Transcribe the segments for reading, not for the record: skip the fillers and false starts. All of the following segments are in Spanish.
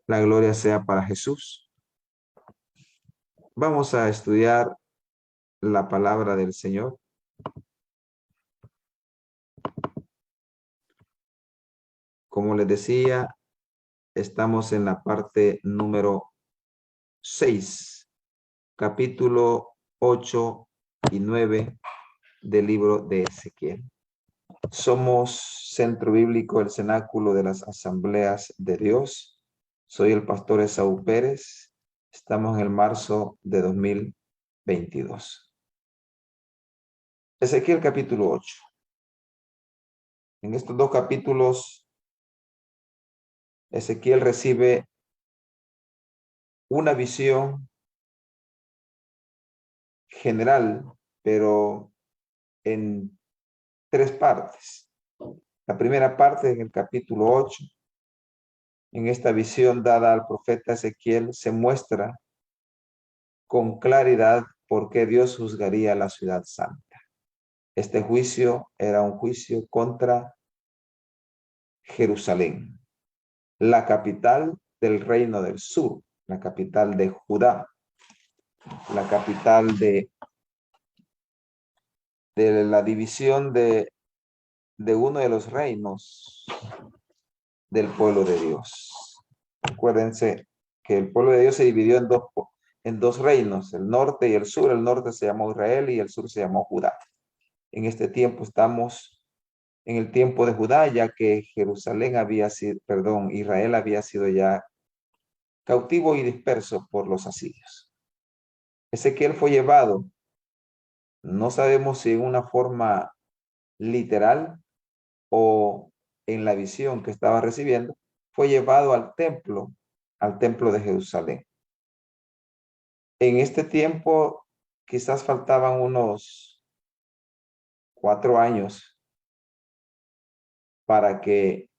La gloria sea para Jesús. Vamos a estudiar la palabra del Señor. Como les decía, estamos en la parte número 6, capítulo 8 y 9 del libro de Ezequiel. Somos Centro Bíblico, el Cenáculo de las Asambleas de Dios. Soy el pastor Esaú Pérez. Estamos en el marzo de 2022. Ezequiel capítulo 8. En estos dos capítulos, Ezequiel recibe una visión general, pero en tres partes. La primera parte, en el capítulo 8, en esta visión dada al profeta Ezequiel, se muestra con claridad por qué Dios juzgaría la ciudad santa. Este juicio era un juicio contra Jerusalén, la capital del reino del sur, la capital de Judá, la capital de la división de uno de los reinos del pueblo de Dios. Acuérdense que el pueblo de Dios se dividió en dos reinos, el norte y el sur. El norte se llamó Israel y el sur se llamó Judá. En este tiempo estamos en el tiempo de Judá, ya que Israel había sido ya cautivo y disperso por los asirios. Ezequiel fue llevado, no sabemos si en una forma literal o en la visión que estaba recibiendo, fue llevado al templo de Jerusalén. En este tiempo quizás faltaban unos 4 años para que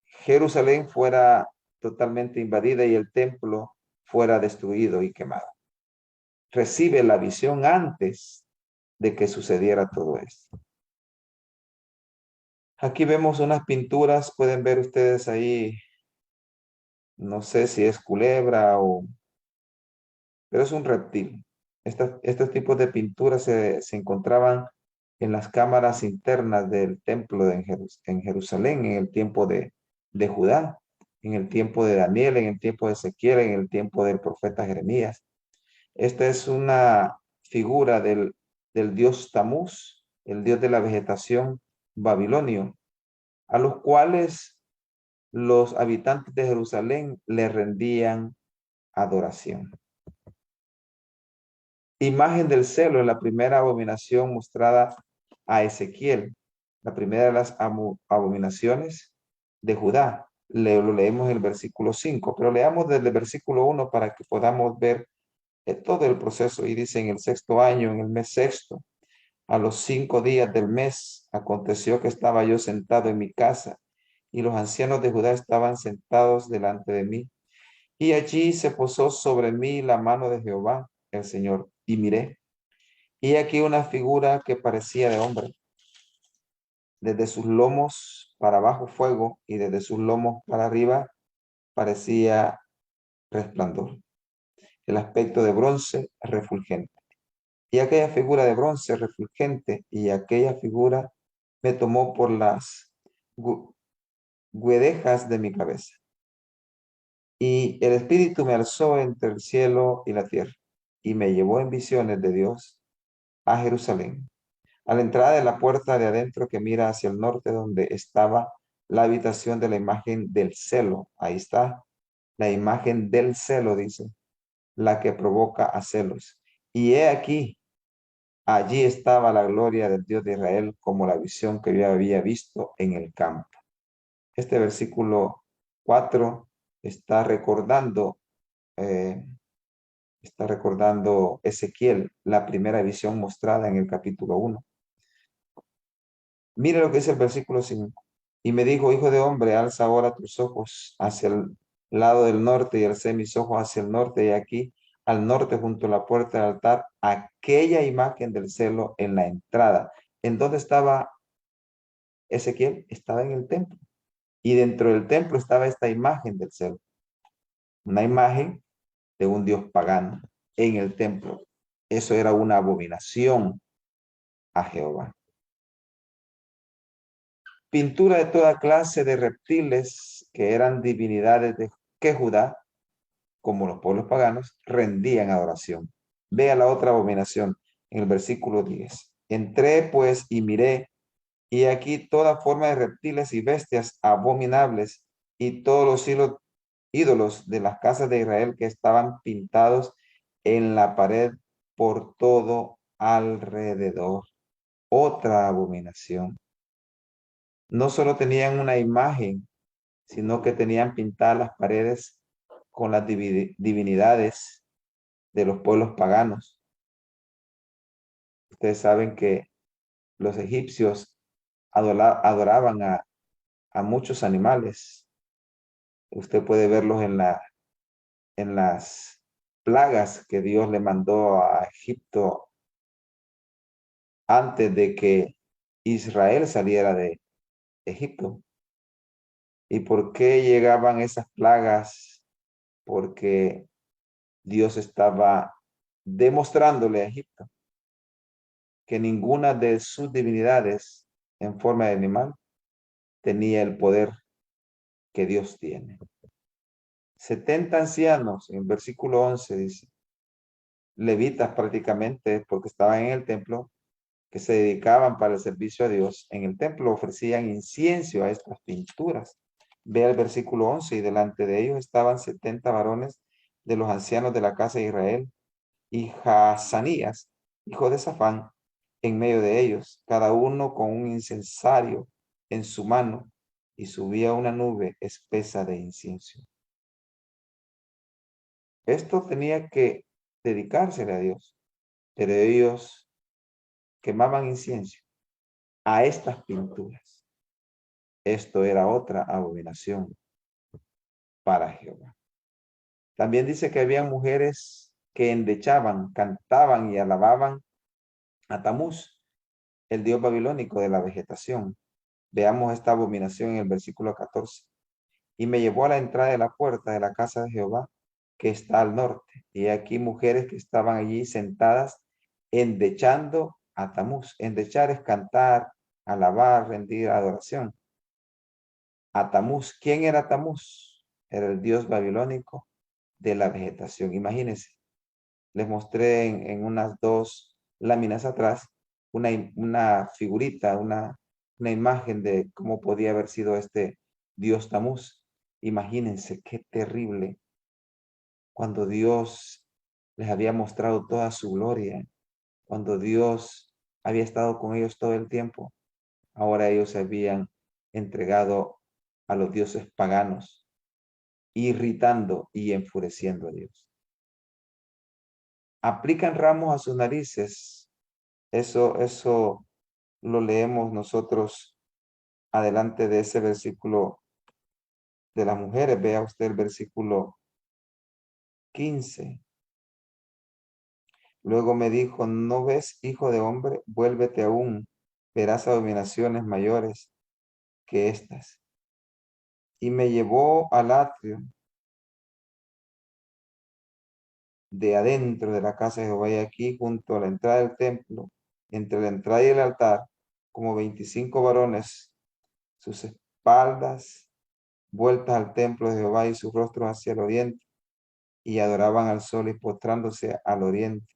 Jerusalén fuera totalmente invadida y el templo fuera destruido y quemado. Recibe la visión antes de que sucediera todo esto. Aquí vemos unas pinturas, pueden ver ustedes ahí, no sé si es culebra pero es un reptil. Estos tipos de pinturas se encontraban en las cámaras internas del templo en Jerusalén, en el tiempo de Judá, en el tiempo de Daniel, en el tiempo de Ezequiel, en el tiempo del profeta Jeremías. Esta es una figura del dios Tamuz, el dios de la vegetación babilonio, a los cuales los habitantes de Jerusalén le rendían adoración. Imagen del celo es la primera abominación mostrada a Ezequiel, la primera de las abominaciones de Judá. Lo leemos en el versículo 5, pero leamos desde el versículo 1 para que podamos ver todo el proceso. Y dice: en el 6º año, en el mes 6º, a los 5 días del mes, aconteció que estaba yo sentado en mi casa, y los ancianos de Judá estaban sentados delante de mí. Y allí se posó sobre mí la mano de Jehová, el Señor, y miré. Y aquí una figura que parecía de hombre. Desde sus lomos para abajo fuego, y desde sus lomos para arriba parecía resplandor. El aspecto de bronce refulgente. Y aquella figura de bronce refulgente y aquella figura me tomó por las guedejas de mi cabeza. Y el Espíritu me alzó entre el cielo y la tierra, y me llevó en visiones de Dios a Jerusalén, a la entrada de la puerta de adentro que mira hacia el norte, donde estaba la habitación de la imagen del celo. Ahí está, la imagen del celo, dice, la que provoca a celos. Y he aquí, allí estaba la gloria del Dios de Israel, como la visión que yo había visto en el campo. Este versículo 4 está recordando, eh, Ezequiel, la primera visión mostrada en el capítulo 1. Mire lo que dice el versículo 5. Y me dijo: hijo de hombre, alza ahora tus ojos hacia el lado del norte. Y alcé mis ojos hacia el norte, y aquí, al norte, junto a la puerta del altar, aquella imagen del celo en la entrada. ¿En dónde estaba Ezequiel? Estaba en el templo. Y dentro del templo estaba esta imagen del celo. una imagen de un dios pagano en el templo. Eso era una abominación a Jehová. Pintura de toda clase de reptiles que eran divinidades que Judá, como los pueblos paganos, rendían adoración. Vea la otra abominación en el versículo 10. Entré pues y miré, y aquí toda forma de reptiles y bestias abominables y todos los ídolos de las casas de Israel que estaban pintados en la pared por todo alrededor. Otra abominación. No solo tenían una imagen, sino que tenían pintadas las paredes con las divinidades de los pueblos paganos. Ustedes saben que los egipcios adoraban a muchos animales. Usted puede verlos en las plagas que Dios le mandó a Egipto antes de que Israel saliera de Egipto. ¿Y por qué llegaban esas plagas? Porque Dios estaba demostrándole a Egipto que ninguna de sus divinidades en forma de animal tenía el poder que Dios tiene. 70 ancianos, en versículo 11 dice, levitas prácticamente, porque estaban en el templo, que se dedicaban para el servicio a Dios, en el templo ofrecían incienso a estas pinturas. Ve el versículo 11, y delante de ellos estaban 70 varones de los ancianos de la casa de Israel, y Jazanías, hijo de Safán, en medio de ellos, cada uno con un incensario en su mano, y subía una nube espesa de incienso. Esto tenía que dedicársele a Dios, pero ellos quemaban incienso a estas pinturas. Esto era otra abominación para Jehová. También dice que había mujeres que endechaban, cantaban y alababan a Tamuz, el dios babilónico de la vegetación. Veamos esta abominación en el versículo 14. Y me llevó a la entrada de la puerta de la casa de Jehová, que está al norte. Y aquí mujeres que estaban allí sentadas, endechando a Tamuz. Endechar es cantar, alabar, rendir adoración. A Tamuz. ¿Quién era Tamuz? Era el dios babilónico de la vegetación. Imagínense, les mostré en unas dos láminas atrás una figurita, una imagen de cómo podía haber sido este dios Tamuz. Imagínense qué terrible cuando Dios les había mostrado toda su gloria, cuando Dios había estado con ellos todo el tiempo. Ahora ellos se habían entregado a los dioses paganos, irritando y enfureciendo a Dios. Aplican ramos a sus narices. Eso lo leemos nosotros adelante de ese versículo de las mujeres. Vea usted el versículo 15. Luego me dijo, ¿no ves, hijo de hombre? Vuélvete aún, verás abominaciones mayores que estas. Y me llevó al atrio de adentro de la casa de Jehová, y aquí junto a la entrada del templo, entre la entrada y el altar, como 25 varones, sus espaldas vueltas al templo de Jehová y sus rostros hacia el oriente, y adoraban al sol y postrándose al oriente.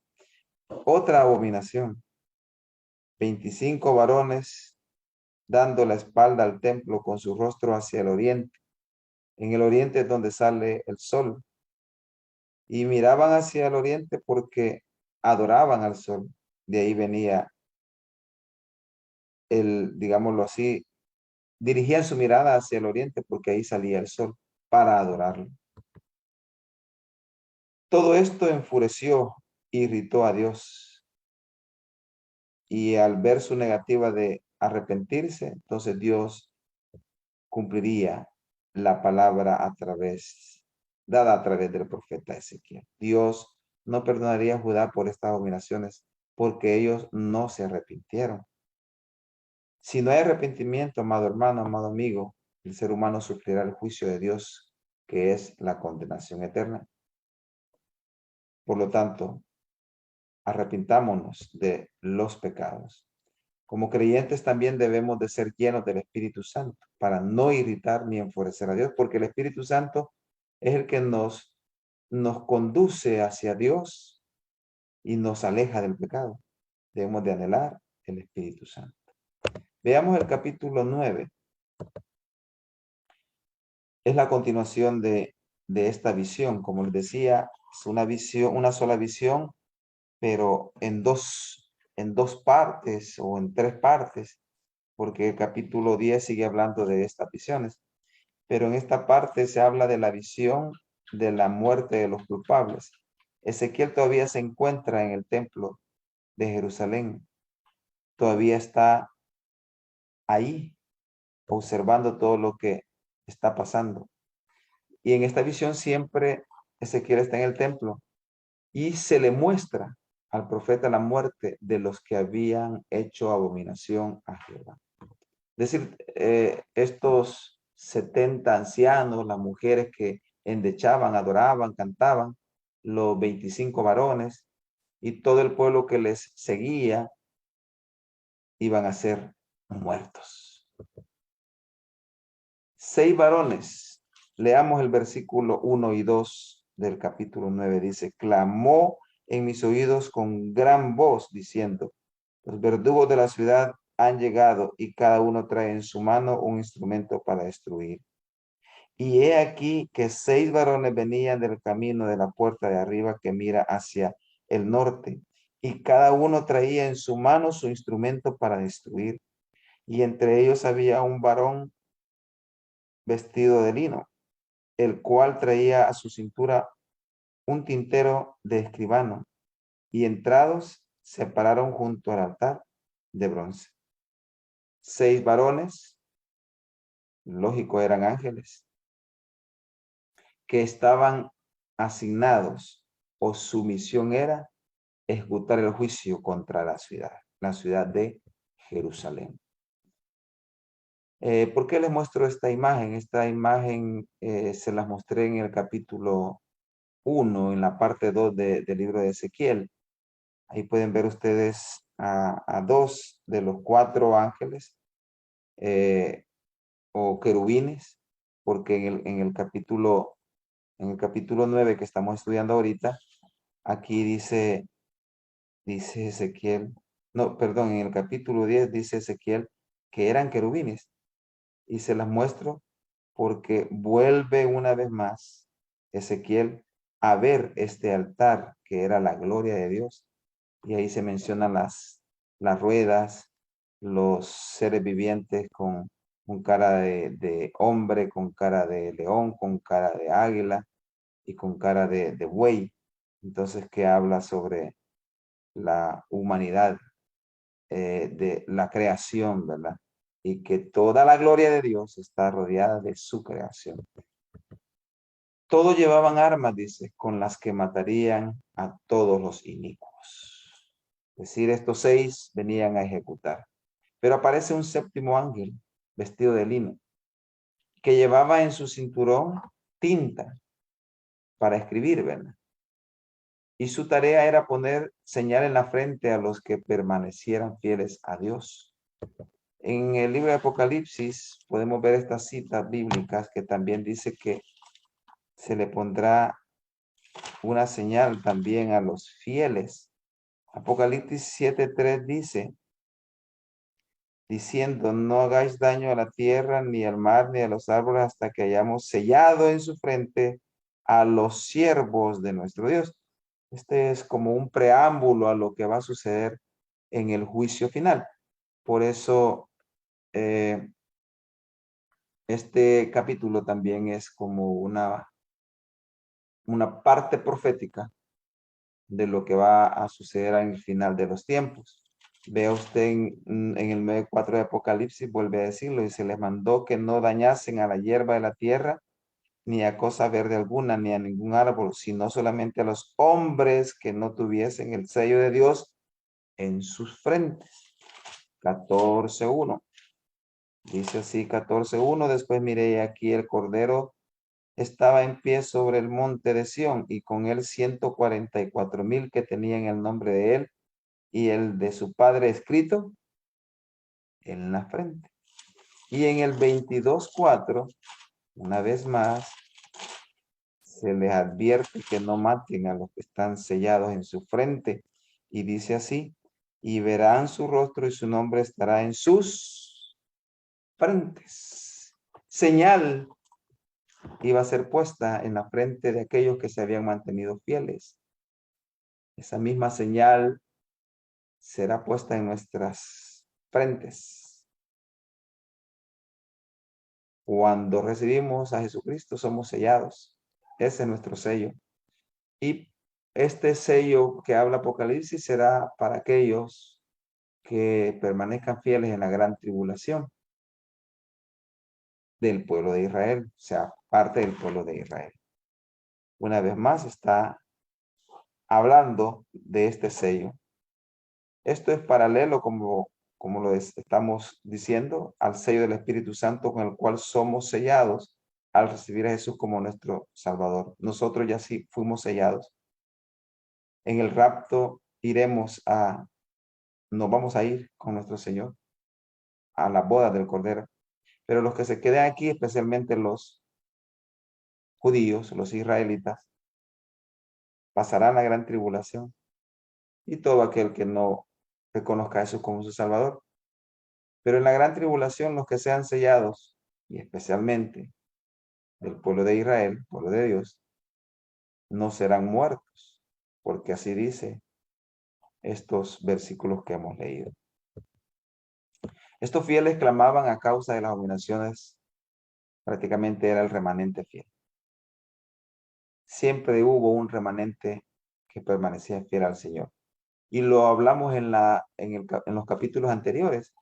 Otra abominación. 25 varones dando la espalda al templo con su rostro hacia el oriente. En el oriente es donde sale el sol. Y miraban hacia el oriente porque adoraban al sol. De ahí venía digámoslo así, dirigían su mirada hacia el oriente porque ahí salía el sol para adorarlo. Todo esto enfureció, irritó a Dios. Y al ver su negativa de arrepentirse, entonces Dios cumpliría la palabra dada a través del profeta Ezequiel. Dios no perdonaría a Judá por estas abominaciones porque ellos no se arrepintieron. Si no hay arrepentimiento, amado hermano, amado amigo, el ser humano sufrirá el juicio de Dios que es la condenación eterna. Por lo tanto, arrepintámonos de los pecados. Como creyentes también debemos de ser llenos del Espíritu Santo para no irritar ni enfurecer a Dios, porque el Espíritu Santo es el que nos conduce hacia Dios y nos aleja del pecado. Debemos de anhelar el Espíritu Santo. Veamos el capítulo 9. Es la continuación de esta visión. Como les decía, es una visión, una sola visión, pero en dos partes o en tres partes, porque el capítulo 10 sigue hablando de estas visiones. Pero en esta parte se habla de la visión de la muerte de los culpables. Ezequiel todavía se encuentra en el templo de Jerusalén. Todavía está ahí observando todo lo que está pasando. Y en esta visión siempre Ezequiel está en el templo y se le muestra al profeta la muerte de los que habían hecho abominación a Jehová. Es decir, estos 70 ancianos, las mujeres que endechaban, adoraban, cantaban, los 25 varones y todo el pueblo que les seguía iban a ser muertos. 6 varones. Leamos el versículo 1 y 2 del capítulo 9. Dice, clamó en mis oídos con gran voz diciendo, los verdugos de la ciudad han llegado y cada uno trae en su mano un instrumento para destruir. Y he aquí que 6 varones venían del camino de la puerta de arriba que mira hacia el norte, y cada uno traía en su mano su instrumento para destruir. Y entre ellos había un varón vestido de lino, el cual traía a su cintura un tintero de escribano, y entrados se pararon junto al altar de bronce. 6 varones, lógico, eran ángeles, que estaban asignados o su misión era ejecutar el juicio contra la ciudad de Jerusalén. ¿Por qué les muestro esta imagen? Esta imagen se las mostré en el capítulo 1, en la parte 2 del libro de Ezequiel. Ahí pueden ver ustedes a 2 de los 4 ángeles o querubines, porque en el capítulo 9 que estamos estudiando ahorita, aquí dice Ezequiel, no, perdón, en el capítulo 10 dice Ezequiel que eran querubines, y se las muestro porque vuelve una vez más Ezequiel a ver este altar que era la gloria de Dios, y ahí se mencionan las ruedas, los seres vivientes con cara de hombre, con cara de león, con cara de águila y con cara de buey. Entonces, que habla sobre la humanidad, de la creación, ¿verdad? Y que toda la gloria de Dios está rodeada de su creación. Todos llevaban armas, dice, con las que matarían a todos los inicuos. Es decir, estos 6 venían a ejecutar. Pero aparece un 7º ángel vestido de lino, que llevaba en su cinturón tinta para escribir, ¿verdad? Y su tarea era poner señal en la frente a los que permanecieran fieles a Dios. En el libro de Apocalipsis podemos ver estas citas bíblicas que también dice que se le pondrá una señal también a los fieles. Apocalipsis 7:3 dice, diciendo, no hagáis daño a la tierra, ni al mar, ni a los árboles, hasta que hayamos sellado en su frente a los siervos de nuestro Dios. Este es como un preámbulo a lo que va a suceder en el juicio final. Por eso, este capítulo también es como una parte profética de lo que va a suceder en el final de los tiempos. Vea usted en el 9:4 de Apocalipsis, vuelve a decirlo, y se les mandó que no dañasen a la hierba de la tierra, ni a cosa verde alguna, ni a ningún árbol, sino solamente a los hombres que no tuviesen el sello de Dios en sus frentes. 14:1. Dice así 14:1, después miré aquí el cordero estaba en pie sobre el monte de Sión, y con él 144,000 que tenían el nombre de él y el de su padre escrito en la frente. Y en el 22:4, una vez más, se les advierte que no maten a los que están sellados en su frente. Y dice así: y verán su rostro y su nombre estará en sus frentes. Señal iba a ser puesta en la frente de aquellos que se habían mantenido fieles. Esa misma señal será puesta en nuestras frentes. Cuando recibimos a Jesucristo, somos sellados. Ese es nuestro sello. Y este sello que habla Apocalipsis será para aquellos que permanezcan fieles en la gran tribulación del pueblo de Israel, o sea, parte del pueblo de Israel. Una vez más está hablando de este sello. Esto es paralelo, como lo estamos diciendo, al sello del Espíritu Santo con el cual somos sellados al recibir a Jesús como nuestro Salvador. Nosotros ya sí fuimos sellados. En el rapto nos vamos a ir con nuestro Señor a la boda del Cordero. Pero los que se queden aquí, especialmente los judíos, los israelitas, pasarán la gran tribulación, y todo aquel que no reconozca a Jesús como su Salvador. Pero en la gran tribulación, los que sean sellados, y especialmente del pueblo de Israel, pueblo de Dios, no serán muertos, porque así dice estos versículos que hemos leído. Estos fieles clamaban a causa de las abominaciones, prácticamente era el remanente fiel. Siempre hubo un remanente que permanecía fiel al Señor. Y lo hablamos en los capítulos anteriores,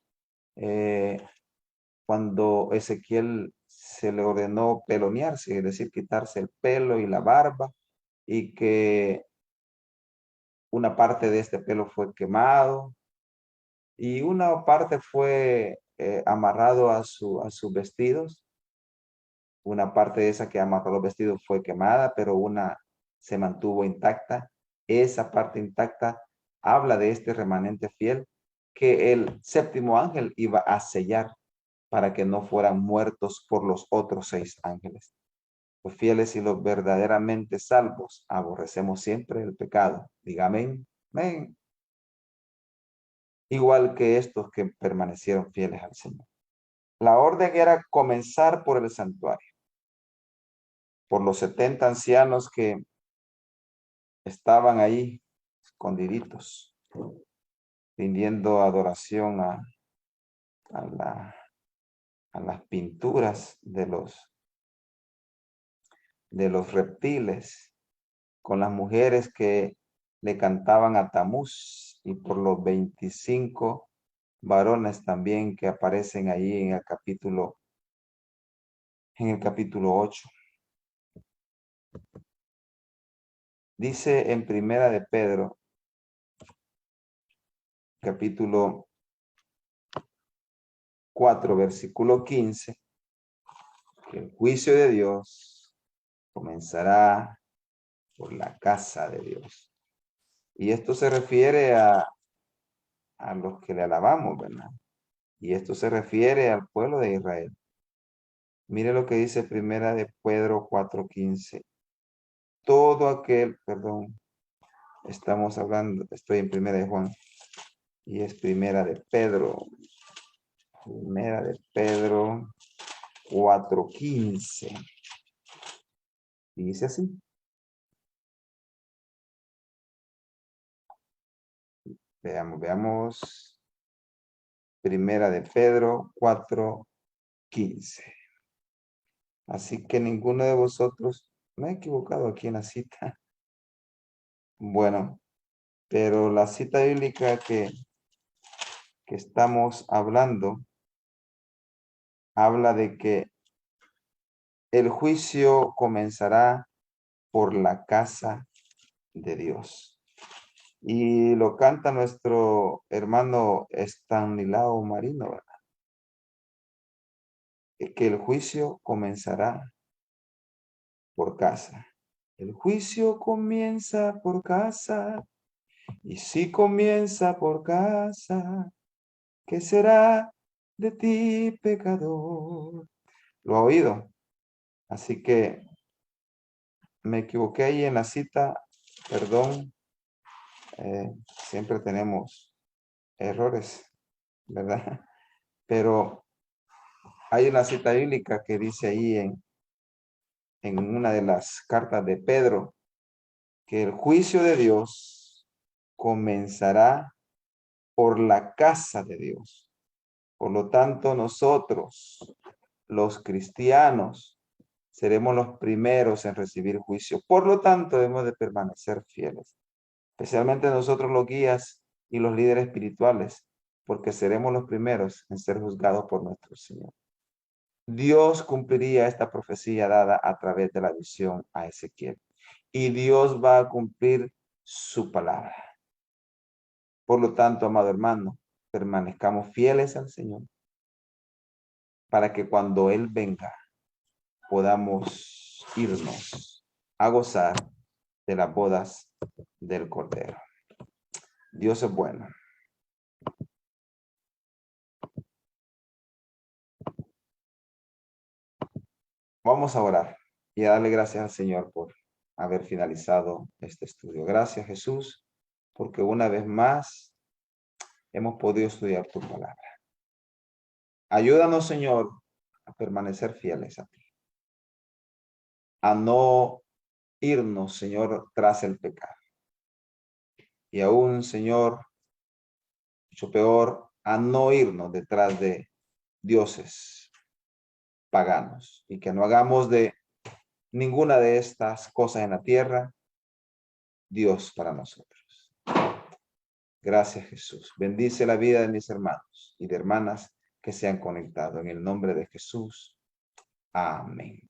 cuando Ezequiel se le ordenó pelonearse, es decir, quitarse el pelo y la barba, y que una parte de este pelo fue quemado y una parte fue amarrado a sus vestidos. Una parte de esa que amarró los vestidos fue quemada, pero una se mantuvo intacta. Esa parte intacta habla de este remanente fiel que el séptimo ángel iba a sellar para que no fueran muertos por los otros 6 ángeles. Los fieles y los verdaderamente salvos aborrecemos siempre el pecado. Diga amén. Amén. Igual que estos que permanecieron fieles al Señor. La orden era comenzar por el santuario, por los 70 ancianos que estaban ahí escondiditos, rindiendo adoración a las pinturas de los reptiles, con las mujeres que le cantaban a Tamuz, y por los 25 varones también que aparecen ahí en el capítulo 8. Dice en Primera de Pedro, capítulo 4, versículo 15, que el juicio de Dios comenzará por la casa de Dios. Y esto se refiere a los que le alabamos, ¿verdad? Y esto se refiere al pueblo de Israel. Mire lo que dice Primera de Pedro 4:15. Todo aquel, perdón, estoy en Primera de Juan, y es Primera de Pedro 4:15. Dice así. Veamos. Primera de Pedro 4:15. Así que ninguno de vosotros, me he equivocado aquí en la cita. Bueno, pero la cita bíblica que estamos hablando habla de que el juicio comenzará por la casa de Dios. Y lo canta nuestro hermano Estanislao Marino, ¿verdad? Que el juicio comenzará por casa. El juicio comienza por casa. Y si comienza por casa, ¿qué será de ti, pecador? Lo ha oído. Así que me equivoqué ahí en la cita. Perdón. Siempre tenemos errores, ¿verdad? Pero hay una cita bíblica que dice ahí en una de las cartas de Pedro que el juicio de Dios comenzará por la casa de Dios. Por lo tanto, nosotros, los cristianos, seremos los primeros en recibir juicio. Por lo tanto, debemos de permanecer fieles, especialmente nosotros los guías y los líderes espirituales, porque seremos los primeros en ser juzgados por nuestro Señor. Dios cumpliría esta profecía dada a través de la visión a Ezequiel. Y Dios va a cumplir su palabra. Por lo tanto, amado hermano, permanezcamos fieles al Señor para que cuando Él venga podamos irnos a gozar de las bodas del Cordero. Dios es bueno. Vamos a orar y a darle gracias al Señor por haber finalizado este estudio. Gracias, Jesús, porque una vez más hemos podido estudiar tu palabra. Ayúdanos, Señor, a permanecer fieles a ti, a no irnos, Señor, tras el pecado. Y aún, Señor, mucho peor, a no irnos detrás de dioses paganos y que no hagamos de ninguna de estas cosas en la tierra Dios para nosotros. Gracias, Jesús. Bendice la vida de mis hermanos y de hermanas que se han conectado en el nombre de Jesús. Amén.